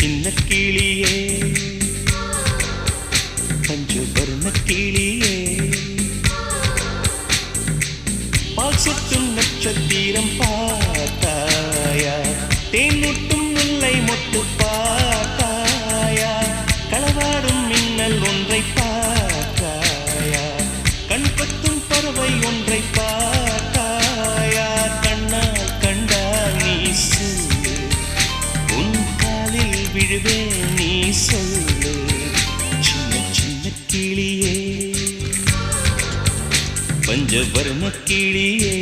சின்ன கிளியே பஞ்சவர்ண கிளியே பால் சுட்டும் நட்சத்திரம் பார்த்தாயா தேன்முட்டும் முல்லை மொட்டு பார்த்தாயா களவாடும் மின்னல் ஒன்றை பார்த்தாயா கண் பத்தும் பறவை ஒன்றை பார்த்தாயா கண்ணால் கண்டால் நீ சொல்லு உன் காலில் விழுவேன் நீ சொல்லு சின்ன சின்ன கிளியே பஞ்சவர்ண கிளியே